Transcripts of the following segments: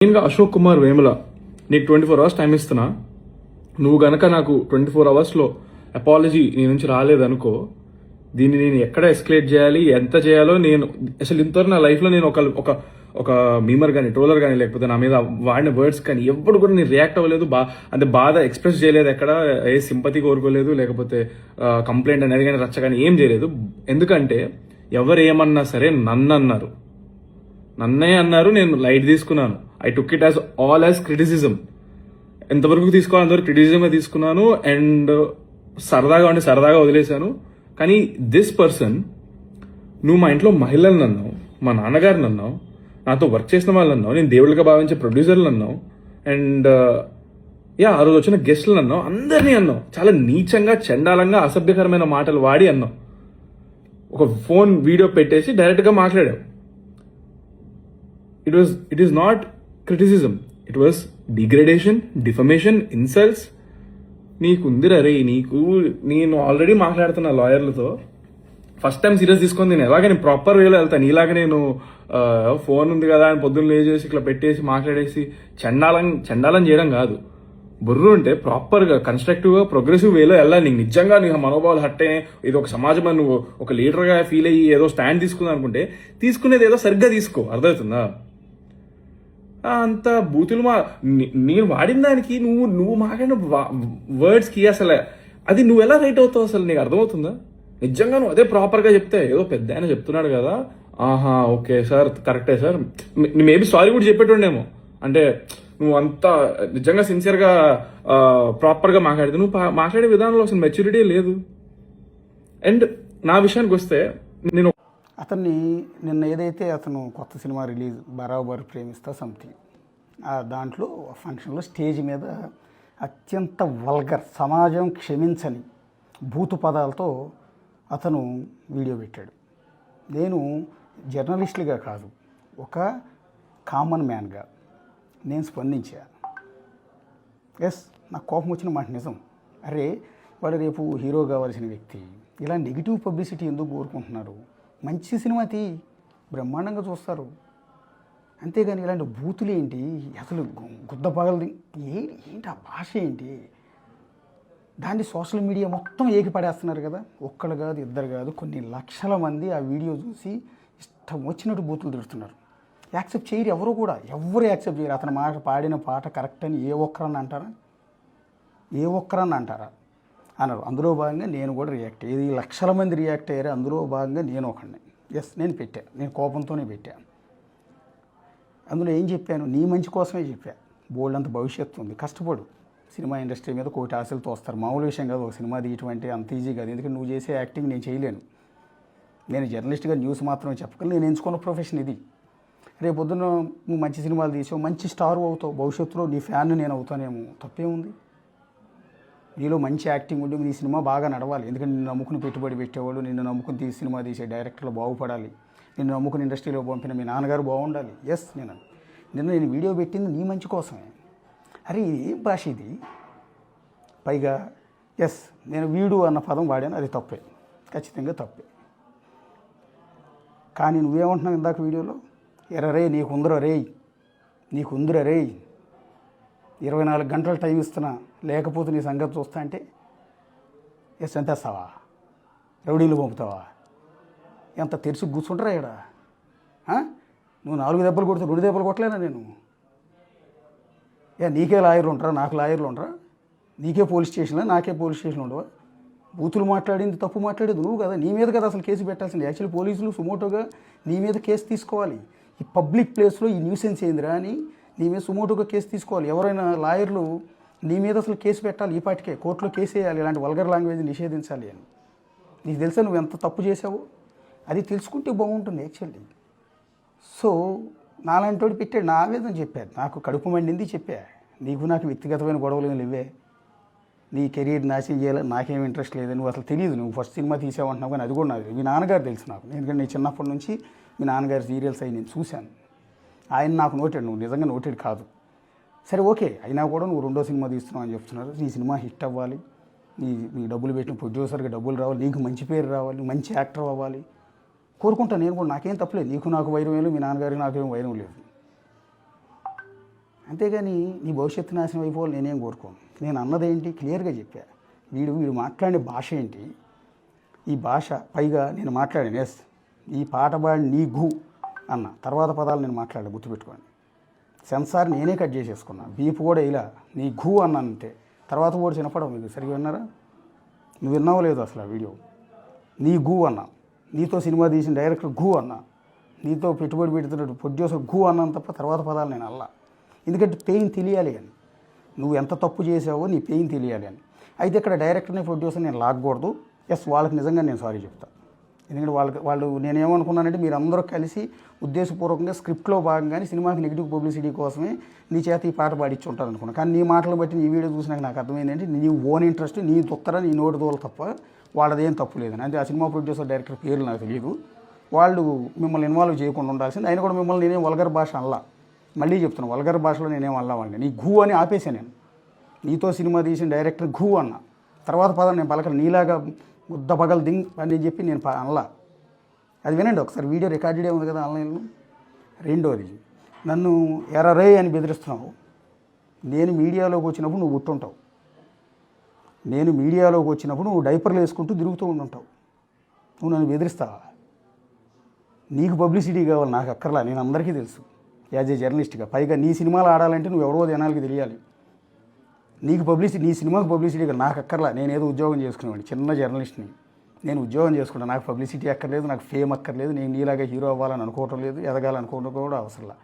మెయిన్గా అశోక్ కుమార్ వేముల నీకు 24 hours time ఇస్తున్నా. నువ్వు గనక నాకు 24 hours అపాలజీ నీ నుంచి రాలేదనుకో, దీన్ని నేను ఎక్కడ ఎస్కలేట్ చేయాలి, ఎంత చేయాలో నేను అసలు ఇంతవరకు నా లైఫ్లో నేను ఒక ఒక ఒక మీమర్ కానీ ట్రోలర్ కానీ లేకపోతే నా మీద వాడిన వర్డ్స్ కానీ ఎప్పుడు కూడా నేను రియాక్ట్ అవ్వలేదు, అంటే బాధ ఎక్స్ప్రెస్ చేయలేదు, ఎక్కడ ఏ సింపతి కోరుకోలేదు, లేకపోతే కంప్లైంట్ అనేది కానీ రచ్చ కానీ ఏం చేయలేదు. ఎందుకంటే ఎవరు ఏమన్నా సరే నన్ను అన్నారు, నన్నే అన్నారు, నేను లైట్ తీసుకున్నాను. I took it as all as criticism. ఎంతవరకు తీసుకోవాలి అంతవరకు క్రిటిసిజంగా తీసుకున్నాను అండ్ సరదాగా వదిలేశాను. కానీ దిస్ పర్సన్, నువ్వు మా ఇంట్లో మహిళలను అన్నావు, మా నాన్నగారిని అన్నావు, నాతో వర్క్ చేసిన వాళ్ళని అన్నావు, నేను దేవుళ్ళగా భావించే ప్రొడ్యూసర్లు అన్నావు, అండ్ ఆ రోజు వచ్చిన గెస్టులను అన్నావు, అందరినీ అన్నావు. చాలా నీచంగా, చండాలంగా, అసభ్యకరమైన మాటలు వాడి అన్నావు. ఒక ఫోన్ వీడియో పెట్టేసి డైరెక్ట్గా మాట్లాడావు. It is not criticism. It was degradation, defamation, insults. నీకుందిరా రే, నేను ఆల్రెడీ మాట్లాడుతున్నా లాయర్లతో. ఫస్ట్ టైం సీరియస్ తీసుకొని నేను ప్రాపర్ వేలో వెళ్తాను. ఇలాగ నేను ఫోన్ ఉంది కదా అని పొద్దున్న లేచేసి ఇట్లా పెట్టేసి మాట్లాడేసి చండాలం చేయడం కాదు. బుర్రు ఉంటే ప్రాపర్గా కన్స్ట్రక్టివ్గా ప్రోగ్రెసివ్ వేలో వెళ్ళాలి. నీకు నిజంగా నీ మనోభావాలు హట్ అయినాయి, ఇది ఒక సమాజం నువ్వు ఒక లీడర్గా ఫీల్ అయ్యి ఏదో స్టాండ్ తీసుకుందాం అనుకుంటే తీసుకునేది ఏదో సరిగ్గా తీసుకో. అర్థమవుతుందా? అంత బూతులు నేను వాడిన దానికి నువ్వు మాట్లాడిన వర్డ్స్కి అసలు అది నువ్వు ఎలా రైట్ అవుతావు అసలు నీకు అర్థమవుతుందా? నిజంగా నువ్వు అదే ప్రాపర్గా చెప్తే ఏదో పెద్ద ఆయన చెప్తున్నాడు కదా, ఆహా ఓకే సార్ కరెక్టే సార్, మేబీ సారీ కూడా చెప్పేటోండేమో. అంటే నువ్వు అంతా నిజంగా సిన్సియర్గా ప్రాపర్గా మాట్లాడితే, నువ్వు మాట్లాడే విధానంలో అసలు మెచ్యూరిటీ లేదు. అండ్ నా విషయానికి వస్తే, నేను అతన్ని నిన్న ఏదైతే అతను కొత్త సినిమా రిలీజ్ బరాబర్ ప్రేమిస్తా సంథింగ్, దాంట్లో ఫంక్షన్లో స్టేజ్ మీద అత్యంత వల్గర్, సమాజం క్షమించని భూతు పదాలతో అతను వీడియో పెట్టాడు. నేను జర్నలిస్ట్గా కాదు, ఒక కామన్ మ్యాన్గా నేను స్పందించా. నాకు కోపం వచ్చిన మాట నిజం. అరే వాడు రేపు హీరో కావాల్సిన వ్యక్తి, ఇలా నెగిటివ్ పబ్లిసిటీ ఎందుకు కోరుకుంటున్నారు? మంచి సినిమా బ్రహ్మాండంగా చూస్తారు. అంతేగాని ఇలాంటి బూతులు ఏంటి అసలు, గుద్ద పగలది ఏంటి, ఆ భాష ఏంటి? దాన్ని సోషల్ మీడియా మొత్తం ఏకిపడేస్తున్నారు కదా. ఒక్కళ్ళు కాదు, ఇద్దరు కాదు, కొన్ని లక్షల మంది ఆ వీడియో చూసి ఇష్టం వచ్చినట్టు బూతులు తిడుతున్నారు. యాక్సెప్ట్ చేయరు ఎవరు కూడా, ఎవరు యాక్సెప్ట్ చేయరు. అతని మాట పాడిన పాట కరెక్ట్ అని ఏ ఒక్కరన్నా అంటారా? అన్నారు. అందులో భాగంగా నేను కూడా రియాక్ట్ అయ్యేది. లక్షల మంది రియాక్ట్ అయ్యారు, అందులో భాగంగా నేను ఒకడిని. నేను పెట్టాను, నేను కోపంతోనే పెట్టాను. అందులో ఏం చెప్పాను? నీ మంచి కోసమే చెప్పా. బోల్డ్ అంత భవిష్యత్తు ఉంది, కష్టపడు. సినిమా ఇండస్ట్రీ మీద కోటి ఆశలతో వస్తారు, మామూలు విషయం కాదు. ఒక సినిమా తీయటం అంటే అంత ఈజీ కాదు. ఎందుకంటే నువ్వు చేసే యాక్టింగ్ నేను చేయలేను. నేను జర్నలిస్ట్గా న్యూస్ మాత్రమే చెప్పగలను. నేను ఎంచుకున్న ప్రొఫెషన్ ఇది. రేపు పొద్దున్న నువ్వు మంచి సినిమాలు తీసావు, మంచి స్టార్ అవుతావు, భవిష్యత్తులో నీ ఫ్యాన్ నేను అవుతానేమో, తప్పేముంది? నీలో మంచి యాక్టింగ్ ఉండి నీ సినిమా బాగా నడవాలి. ఎందుకంటే నిన్ను నమ్ముకుని పెట్టుబడి పెట్టేవాళ్ళు, నిన్ను నమ్ముకుని సినిమా తీసే డైరెక్టర్లు బాగుపడాలి, నిన్ను నమ్ముకుని ఇండస్ట్రీలో పంపిన మీ నాన్నగారు బాగుండాలి. నేను వీడియో పెట్టింది నీ మంచి కోసమే. అరే ఏం భాష ఇది? పైగా నేను వీడు అన్న పదం వాడాను, అది తప్పే, ఖచ్చితంగా తప్పే. కానీ నువ్వేమంటున్నావు ఇందాక వీడియోలో? ఎర్రరే నీకుందర రే 24 గంటలు టైం ఇస్తున్నా, లేకపోతే నీ సంగతి చూస్తా అంటే ఎంతేస్తావా? రౌడీలు పంపుతావా? ఎంత తెరిచి కూర్చుంటారా ఇక్కడ? నువ్వు 4 దెబ్బలు కొడితే 2 దెబ్బలు కొట్టలేనా నేను? నీకే లాయర్లు ఉంటారా, నాకు లాయర్లు ఉంటారా? నీకే పోలీస్ స్టేషన్లో, నాకే పోలీస్ స్టేషన్ ఉండవా? బూతులు మాట్లాడింది, తప్పు మాట్లాడేది నువ్వు కదా. నీ మీద కదా అసలు కేసు పెట్టాల్సింది. యాక్చువల్లీ పోలీసులు సుమోటోగా నీ మీద కేసు తీసుకోవాలి. ఈ పబ్లిక్ ప్లేస్లో ఈ న్యూసెన్స్ ఏందిరా అని నీ మీద సుమోటోగా కేసు తీసుకోవాలి. ఎవరైనా లాయర్లు నీ మీద అసలు కేసు పెట్టాలి, ఈ పాటికే కోర్టులో కేసు వేయాలి, ఇలాంటి వల్గర్ లాంగ్వేజ్ నిషేధించాలి అని. నీకు తెలుసా నువ్వు ఎంత తప్పు చేసావో? అది తెలుసుకుంటే బాగుంటుంది యాక్చువల్లీ. సో నాలాంటి వాడు పెట్టాడు, నా ఆవేదన చెప్పాడు, నాకు కడుపు మండింది చెప్పా. నాకు వ్యక్తిగతమైన గొడవలు లేవే, నీ కెరీర్ నాశనం చేయాలని నాకేం ఇంట్రెస్ట్ లేదు. నువ్వు అసలు తెలియదు, నువ్వు ఫస్ట్ సినిమా తీసావంటున్నావు, కానీ అది కూడా నాకు మీ నాన్నగారు తెలుసు నాకు. ఎందుకంటే నేను చిన్నప్పటి నుంచి మీ నాన్నగారి సీరియల్స్ అవి నేను చూశాను. ఆయన నాకు నోటాడు, నువ్వు నిజంగా నోటెడ్ కాదు. సరే ఓకే, అయినా కూడా నువ్వు 2వ సినిమా తీస్తున్నావు అని చెప్తున్నారు. నీ సినిమా హిట్ అవ్వాలి, నీ డబ్బులు పెట్టిన ప్రొడ్యూసర్కి డబ్బులు రావాలి, నీకు మంచి పేరు రావాలి, మంచి యాక్టర్ అవ్వాలి కోరుకుంటాను నేను కూడా. నాకేం తప్పలేదు. నీకు నాకు వైరం లేదు, మీ నాన్నగారికి నాకేం వైరం లేదు. అంతేగాని నీ భవిష్యత్తు నాశనం అయిపోవాలి నేనేం కోరుకోను. నేను అన్నదేంటి క్లియర్గా చెప్పా. వీడు మాట్లాడే భాష ఏంటి, ఈ భాష పైగా నేను మాట్లాడాను ఎస్ ఈ పాట పాడి నీ ఘూ అన్న తర్వాత పదాలు నేను మాట్లాడాను, గుర్తుపెట్టుకోండి. సెన్సార్ నేనే కట్ చేసేసుకున్నా, బీపు కూడా ఇలా నీ ఘూ అన్నంతే. తర్వాత కూడా చిన్నపడవు, మీకు సరిగ్గా విన్నారా? నువ్వు విన్నావో లేదు అసలు ఆ వీడియో. నీ ఘూ అన్నా, నీతో సినిమా తీసిన డైరెక్టర్ ఘూ అన్నా, నీతో పెట్టుబడి పెడుతున్నట్టు ప్రొడ్యూసర్ ఘూ అన్నాను తప్ప తర్వాత పదాలు నేను అల్లా. ఎందుకంటే పెయిన్ తెలియాలి అని, నువ్వు ఎంత తప్పు చేసావో నీ పెయిన్ తెలియాలి అని. అయితే ఇక్కడ డైరెక్టర్ని ప్రొడ్యూసర్ నేను లాగకూడదు. ఎస్ వాళ్ళకి నిజంగా నేను సారీ చెప్తాను. ఎందుకంటే వాళ్ళు నేనేమనుకున్నానంటే మీరు అందరూ కలిసి ఉద్దేశపూర్వకంగా స్క్రిప్ట్లో భాగంగానే సినిమాకి నెగిటివ్ పబ్లిసిటీ కోసమే నీ చేత ఈ పాట పాడించి ఉంటారు అనుకున్నాను. కానీ నీ మాటలు బట్టి నీ వీడియో చూసినాక నాకు అర్థమైందంటే నీ ఓన్ ఇంట్రెస్ట్, నీ దుత్తర, నీ నోటి దోల తప్ప వాళ్ళదేం తప్పు లేదని. అంటే ఆ సినిమా ప్రొడ్యూసర్ డైరెక్టర్ పేర్లు నాకు తెలియదు. వాళ్ళు మిమ్మల్ని ఇన్వాల్వ్ చేయకుండా ఉండాల్సింది. ఆయన కూడా మిమ్మల్ని నేనేం వల్గర్ భాష అల్లా, మళ్ళీ చెప్తున్నాను వల్గర్ భాషలో నేనేం అల్లా వాళ్ళని. నీ ఘూ అని ఆపేసాను నేను. నీతో సినిమా తీసిన డైరెక్టర్ ఘూ అన్న తర్వాత పదం నేను పలకలు, నీలాగా ముద్ద పగలు దింగ్ అని చెప్పి నేను అనలా. అది వినండి ఒకసారి, వీడియో రికార్డెడే ఉంది కదా ఆన్లైన్లో. రెండోది, నన్ను ఎర్రరే అని బెదిరిస్తున్నావు. నేను మీడియాలోకి వచ్చినప్పుడు నువ్వు గుర్తుంటావు, నేను మీడియాలోకి వచ్చినప్పుడు నువ్వు డైపర్లు వేసుకుంటూ తిరుగుతూ ఉంటుంటావు. నువ్వు నన్ను బెదిరిస్తావా? నీకు పబ్లిసిటీ కావాలి, నాకు అక్కర్లా, నేను అందరికీ తెలుసు యాజ్ ఏ జర్నలిస్ట్గా. పైగా నీ సినిమాలు ఆడాలంటే నువ్వు ఎవరో జనాలకి తెలియాలి. నీకు పబ్లిసిటీ, నీ సినిమాకి పబ్లిసిటీ కాదు, నాకు అక్కర్లా. నేను ఏదో ఉద్యోగం చేసుకునేవాడిని, చిన్న జర్నలిస్ట్ని. నేను ఉద్యోగం చేసుకుంటాను, నాకు పబ్లిసిటీ అక్కర్లేదు, నాకు ఫేమ్ అక్కర్లేదు. నేను నీలాగా హీరో అవ్వాలని అనుకోవటం లేదు, ఎదగాలనుకోవడం కూడా అవసరంలా.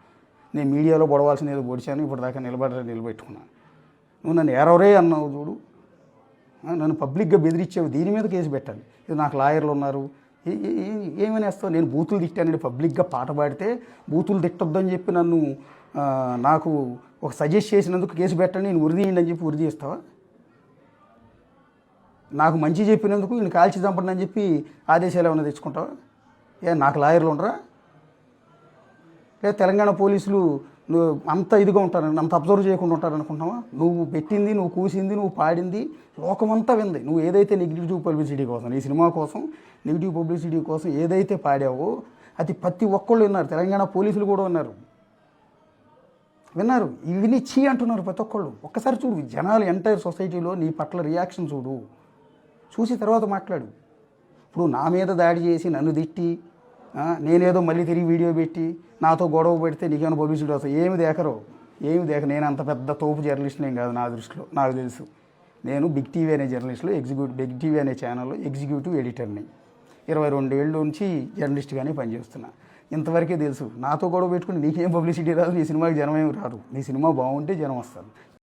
నేను మీడియాలో పొడవాల్సింది ఏదో పొడిచాను, ఇప్పుడు దాకా నిలబెట్టుకున్నాను. నువ్వు నన్ను ఎరవరే అన్నావు చూడు, నన్ను పబ్లిక్గా బెదిరించావు, దీని మీద కేసు పెట్టాలి. ఇది నాకు లాయర్లు ఉన్నారు, ఏమని వేస్తావు? నేను బూతులు తిట్టానండి, పబ్లిక్గా పాట పాడితే బూతులు తిట్టొద్దని చెప్పి నన్ను నాకు ఒక సజెస్ట్ చేసినందుకు కేసు పెట్టండి, నేను ఉరిదీయండి అని చెప్పి ఉరిది ఇస్తావా? నాకు మంచి చెప్పినందుకు నేను కాల్చి చంపండి అని చెప్పి ఆదేశాలు ఏమైనా తెచ్చుకుంటావా? నాకు లాయర్లు ఉండరా? లేదా తెలంగాణ పోలీసులు నువ్వు అంత ఇదిగా ఉంటారు, అంత అబ్జర్వ్ చేయకుండా ఉంటారనుకుంటున్నావా? నువ్వు పెట్టింది, నువ్వు కూసింది, నువ్వు పాడింది లోకమంతా వింది. నువ్వు ఏదైతే నెగిటివ్ పబ్లిసిటీ కోసం, ఈ సినిమా కోసం నెగిటివ్ పబ్లిసిటీ కోసం ఏదైతే పాడావో అది ప్రతి ఒక్కళ్ళు విన్నారు. తెలంగాణ పోలీసులు కూడా విన్నారు. ఇవి చీ అంటున్నారు ప్రతి ఒక్కళ్ళు. ఒక్కసారి చూడు, జనాలు ఎంటైర్ సొసైటీలో నీ పట్ల రియాక్షన్ చూసి తర్వాత మాట్లాడు. ఇప్పుడు నా మీద దాడి చేసి నన్ను తిట్టి నేనేదో మళ్ళీ తిరిగి వీడియో పెట్టి నాతో గొడవ పెడితే నీకేమైనా పబ్లిసిటీ వస్తుంది? ఏమి దేక నేను అంత పెద్ద తోపు జర్నలిస్ట్ని ఏం కాదు నా దృష్టిలో. నాకు తెలుసు, నేను బిగ్ టీవీ అనే జర్నలిస్ట్లో బిగ్ టీవీ అనే ఛానల్లో ఎగ్జిక్యూటివ్ ఎడిటర్ని. 22 ఏళ్ళ నుంచి జర్నలిస్ట్గానే పనిచేస్తున్నా. ఇంతవరకే తెలుసు. నాతో గొడవ పెట్టుకుని నీకేం పబ్లిసిటీ రాదు, నీ సినిమాకి జనం ఏమి రారు. నీ సినిమా బాగుంటే జనం వస్తారు.